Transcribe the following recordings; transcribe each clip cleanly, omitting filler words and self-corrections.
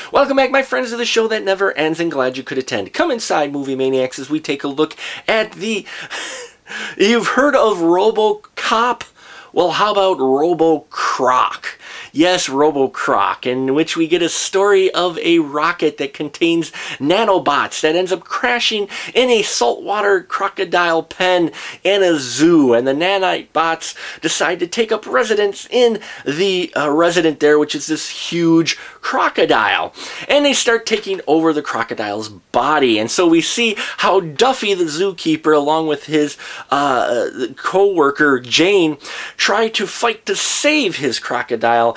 Welcome back, my friends, to the show that never ends, and glad you could attend. Come inside, Movie Maniacs, as we take a look at the... You've heard of RoboCop? Well, how about RoboCroc? Yes, RoboCroc, in which we get a story of a rocket that contains nanobots that ends up crashing in a saltwater crocodile pen in a zoo. And the nanobots decide to take up residence in the resident there, which is this huge crocodile. And they start taking over the crocodile's body. And so we see how Duffy, the zookeeper, along with his co-worker Jane, try to fight to save his crocodile,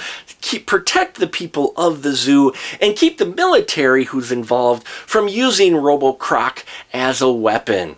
protect the people of the zoo, and keep the military who's involved from using RoboCroc as a weapon.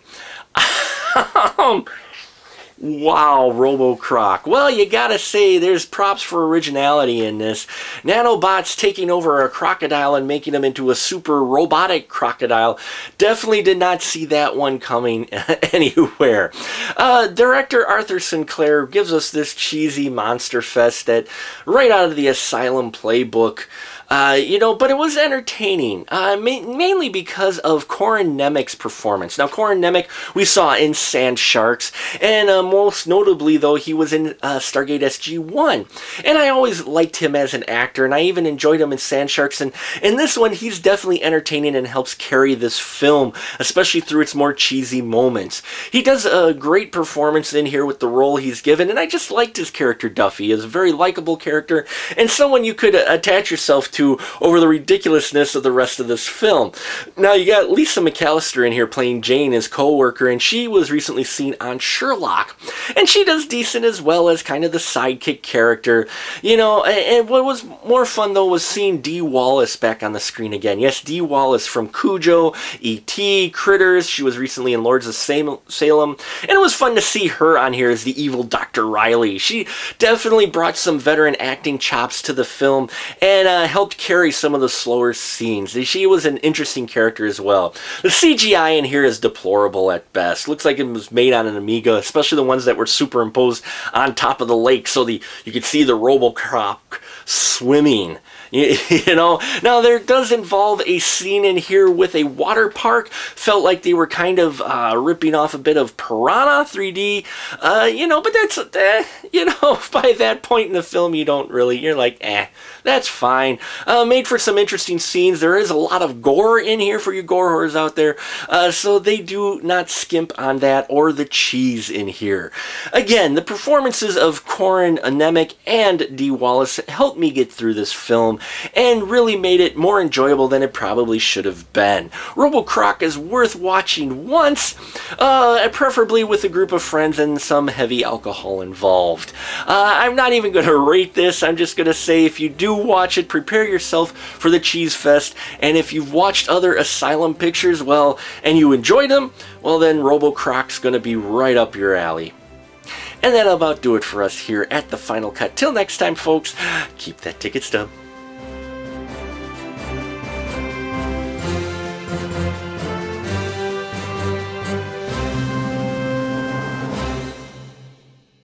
Wow, RoboCroc. Well, you gotta say, there's props for originality in this. Nanobots taking over a crocodile and making him into a super robotic crocodile. Definitely did not see that one coming anywhere. Director Arthur Sinclair gives us this cheesy monster fest that right out of the Asylum playbook. But it was entertaining, mainly because of Corin Nemec's performance. Now, Corin Nemec we saw in Sand Sharks, and most notably, though, he was in Stargate SG-1. And I always liked him as an actor, and I even enjoyed him in Sand Sharks. And in this one, he's definitely entertaining and helps carry this film, especially through its more cheesy moments. He does a great performance in here with the role he's given, and I just liked his character, Duffy. He's a very likable character, and someone you could attach yourself to over the ridiculousness of the rest of this film. Now, you got Lisa McAllister in here playing Jane, his co-worker, and she was recently seen on Sherlock. And she does decent as well as kind of the sidekick character. And what was more fun, though, was seeing Dee Wallace back on the screen again. Yes, Dee Wallace from Cujo, E.T., Critters. She was recently in Lords of Salem. And it was fun to see her on here as the evil Dr. Riley. She definitely brought some veteran acting chops to the film and helped carry some of the slower scenes. She was an interesting character as well. The CGI in here is deplorable at best. Looks like it was made on an Amiga, especially the ones that were superimposed on top of the lake so you could see the RoboCroc swimming. Now there does involve a scene in here with a water park. Felt like they were kind of ripping off a bit of Piranha 3D, but that's, by that point in the film, you're like, that's fine. Made for some interesting scenes. There is a lot of gore in here for you gore horrors out there, so they do not skimp on that or the cheese in here. Again, the performances of Corin Nemec and Dee Wallace helped me get through this film and really made it more enjoyable than it probably should have been. RoboCroc is worth watching once, preferably with a group of friends and some heavy alcohol involved. I'm not even going to rate this. I'm just going to say, if you do watch it, prepare yourself for the cheese fest, and if you've watched other Asylum pictures, well, and you enjoyed them, well then RoboCroc's going to be right up your alley. And that'll about do it for us here at The Final Cut. Till next time, folks, keep that ticket stub.